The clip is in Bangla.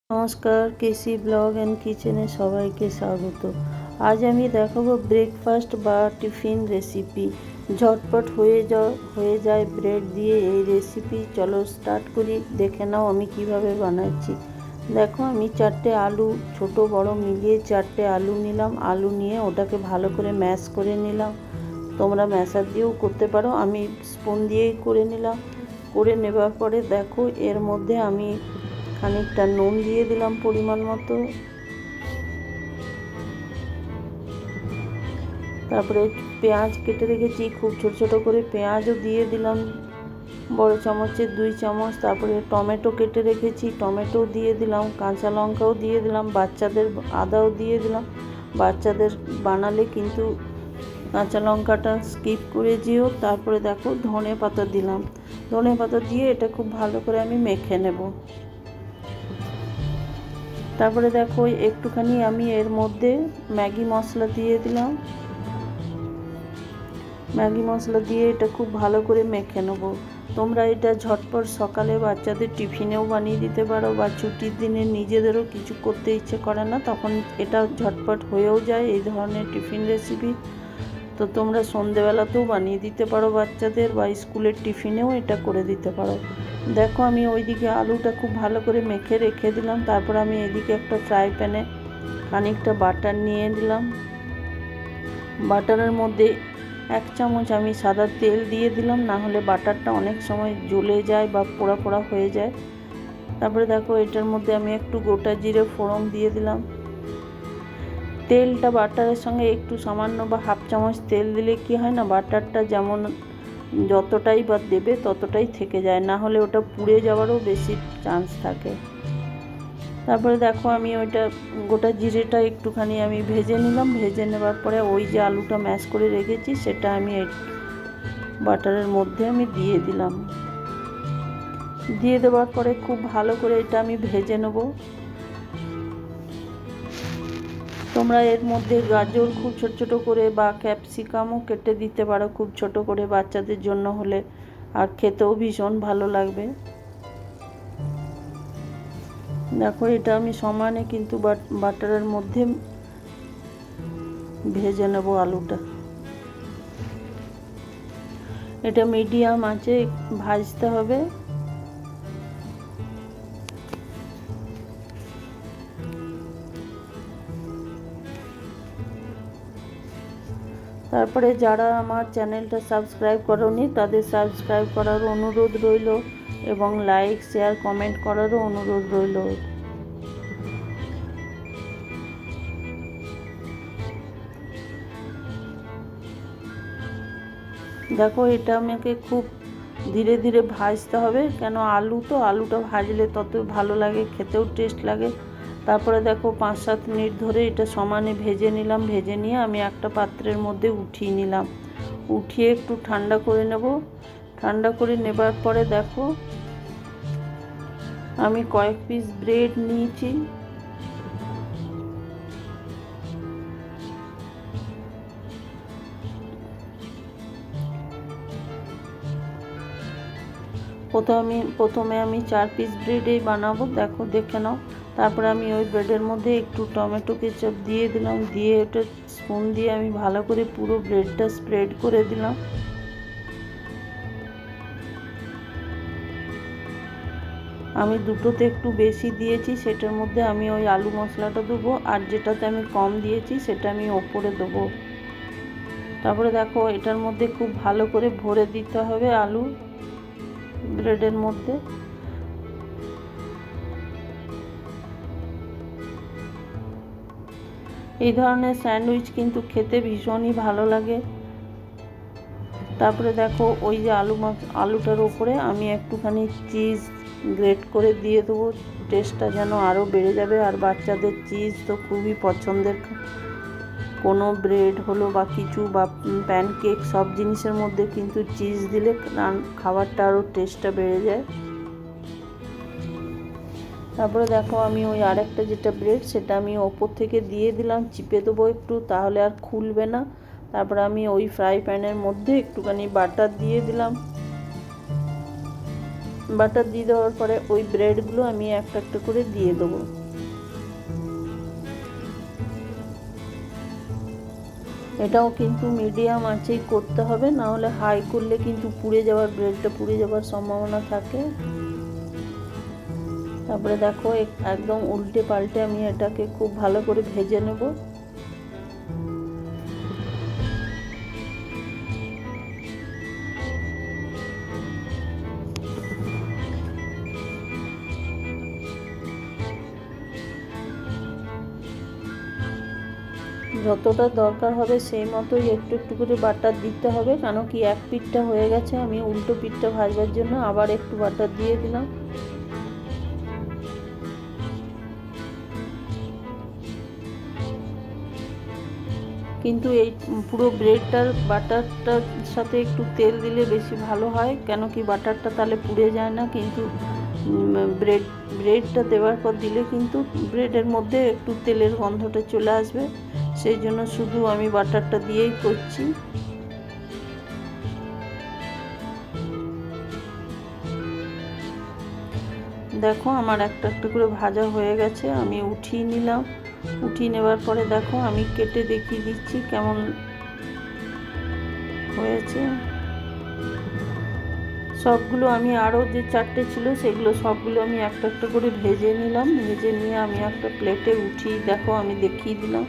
নমস্কার, কেসি ব্লগ অ্যান্ড কিচেনে সবাইকে স্বাগত। আজ আমি দেখাবো ব্রেকফাস্ট বা টিফিন রেসিপি। ঝটপট হয়ে যায় ব্রেড দিয়ে এই রেসিপি। চলো স্টার্ট করি। দেখে নাও আমি কিভাবে বানাচ্ছি। দেখো, আমি 4টে আলু, ছোট বড় মিলিয়ে 4টে আলু নিলাম। আলু নিয়ে ওটাকে ভালো করে ম্যাশ করে নিলাম। তোমরা ম্যাশার দিয়েও করতে পারো, আমি স্পুন দিয়েই করে নিলাম। করে নেবার পরে দেখো, এর মধ্যে আমি খানিকটা নুন দিয়ে দিলাম পরিমাণ মতো। তারপরে পেঁয়াজ কেটে রেখেছি, খুব ছোট ছোট করে পেঁয়াজও দিয়ে দিলাম, বড় চামচের 2 চামচ। তারপরে টমেটো কেটে রেখেছি, টমেটো দিয়ে দিলাম। কাঁচা লঙ্কাও দিয়ে দিলাম, বাচ্চাদের আদাও দিয়ে দিলাম। বাচ্চাদের বানালে কিন্তু কাঁচা লঙ্কাটা স্কিপ করে যেও। তারপরে দেখো, ধনে পাতা দিলাম। ধনে পাতা দিয়ে এটা খুব ভালো করে আমি মেখে নেব। তারপরে দেখো, একটুখানি আমি এর মধ্যে ম্যাগি মশলা দিয়ে দিলাম। ম্যাগি মশলা দিয়ে এটা খুব ভালো করে মেখে নেব। তোমরা এটা ঝটপট সকালে বাচ্চাদের টিফিনেও বানিয়ে দিতে পারো, বা ছুটির দিনে নিজেদেরও কিছু করতে ইচ্ছে করে না, তখন এটা ঝটপট হয়েও যায় এই ধরনের টিফিন রেসিপি। তো তোমরা সন্ধেবেলাতেও বানিয়ে দিতে পারো বাচ্চাদের, বা স্কুলের টিফিনেও এটা করে দিতে পারো। দেখো, আমি ওইদিকে আলুটা খুব ভালো করে মেখে রেখে দিলাম। তারপর আমি এদিকে একটা ফ্রাই প্যানে খানিকটা বাটার নিয়ে দিলাম। বাটারের মধ্যে 1 চামচ আমি সাদা তেল দিয়ে দিলাম, না হলে বাটারটা অনেক সময় জ্বলে যায় বা পোড়া পোড়া হয়ে যায়। তারপরে দেখো, এটার মধ্যে আমি একটু গোটা জিরে ফোড়ন দিয়ে দিলাম। তেলটা বাটারের সঙ্গে একটু সামান্য বা 1/2 চামচ তেল দিলে কি হয় না, বাটারটা যেমন যতটাই বা দেবে ততটাই থেকে যায়, না হলে ওটা পুড়ে যাওয়ারও বেশি চান্স থাকে। তারপরে দেখো, আমি ওইটা গোটা জিরেটা একটুখানি আমি ভেজে নিলাম। ভেজে নেবার পরে ওই যে আলুটা ম্যাশ করে রেখেছি সেটা আমি এই বাটারের মধ্যে আমি দিয়ে দিলাম। দিয়ে দেওয়ার পরে খুব ভালো করে এটা আমি ভেজে নেব। তোমরা এর মধ্যে গাজর খুব ছোট ছোট করে বা ক্যাপসিকামও কেটে দিতে পারো খুব ছোট করে, বাচ্চাদের জন্য হলে, আর খেতেও ভীষণ ভালো লাগবে। দেখো, এটা আমি সমানে কিন্তু বাটারের মধ্যে ভেজে নেব আলুটা। এটা মিডিয়াম আঁচে ভাজতে হবে। তারপরে যারা আমার চ্যানেলটা সাবস্ক্রাইব করোনি তাদের সাবস্ক্রাইব করার অনুরোধ রইল, এবং লাইক শেয়ার কমেন্ট করারও অনুরোধ রইল। দেখো, এটা আমাকে খুব ধীরে ধীরে ভাজতে হবে, কেন আলুটা ভাজলে তত ভালো লাগে, খেতেও টেস্ট লাগে। তারপরে দেখো, 5-7 মিনিট ধরে এটা সমানে ভেজে নিলাম। ভেজে নিয়ে আমি একটা পাত্রের মধ্যে উঠিয়ে নিলাম। উঠিয়ে একটু ঠান্ডা করে নেব। ঠান্ডা করে নেবার পরে দেখো, আমি কয়েক পিস ব্রেড নিয়েছি। প্রথমে আমি 4 পিস ব্রেডই বানাবো। দেখো, দেখে নাও। তারপরে আমি ওই ব্রেডের মধ্যে একটু টমেটো কেচাপ দিয়ে দিলাম। দিয়ে ওটা স্পুন দিয়ে আমি ভালো করে পুরো ব্রেডটা স্প্রেড করে দিলাম। আমি দুটোতে একটু বেশি দিয়েছি, সেটার মধ্যে আমি ওই আলু মশলাটা দেবো, আর যেটাতে আমি কম দিয়েছি সেটা আমি ওপরে দেবো। তারপরে দেখো, এটার মধ্যে খুব ভালো করে ভরে দিতে হবে আলু ব্রেডের মধ্যে। এই ধরনের স্যান্ডউইচ কিন্তু খেতে ভীষণই ভালো লাগে। তারপরে দেখো, ওই যে আলুটার ওপরে আমি একটুখানি চিজ গ্রেট করে দিয়ে দেবো। টেস্টটা যেন আরও বেড়ে যাবে, আর বাচ্চাদের চিজ তো খুবই পছন্দের। কোনো ব্রেড হলো বা কিছু বা প্যানকেক, সব জিনিসের মধ্যে কিন্তু চিজ দিলে খাবারটা আরও টেস্টটা বেড়ে যায়। তারপরে দেখো, আমি ওই আরেকটা যেটা ব্রেড সেটা আমি ওপর থেকে দিয়ে দিলাম, চিপে দেবো একটু, তাহলে আর খুলবে না। তারপরে আমি ওই ফ্রাই প্যানের মধ্যে একটুখানি বাটার দিয়ে দিলাম। বাটার দিয়ে দেওয়ার পরে ওই ব্রেডগুলো আমি একটা একটা করে দিয়ে দেবো। এটাও কিন্তু মিডিয়াম আঁচেই করতে হবে, না হলে হাই করলে কিন্তু পুড়ে যাওয়ার, ব্রেডটা পুড়ে যাওয়ার সম্ভাবনা থাকে। তারপরে দেখো একদম উল্টে পাল্টে আমি এটাকে খুব ভালো করে ভেজে নেব। যতটা দরকার হবে সেই মতোই একটু একটু করে বাটার দিতে হবে, কেন কি এক পিঠটা হয়ে গেছে, আমি উল্টো পিঠটা ভাজবার জন্য আবার একটু বাটার দিয়ে দিলাম। কিন্তু এই পুরো ব্রেডটার বাটারটার সাথে একটু তেল দিলে বেশি ভালো হয়, কেন কি বাটারটা তাহলে পুড়ে যায় না। কিন্তু ব্রেডটা দেওয়ার পর দিলে কিন্তু ব্রেডের মধ্যে একটু তেলের গন্ধটা চলে আসবে, সেই জন্য শুধু আমি বাটারটা দিয়েই করছি। দেখো আমার একটা একটা করে ভাজা হয়ে গেছে, আমি উঠিয়ে নিলাম। উঠিয়ে নেবার পরে দেখো আমি কেটে দেখিয়ে দিচ্ছি কেমন হয়েছে। সবগুলো আমি আরও যে চারটে ছিল সেগুলো সবগুলো আমি একটা একটা করে ভেজে নিলাম। ভেজে নিয়ে আমি একটা প্লেটে উঠিয়ে দেখো আমি দেখিয়ে দিলাম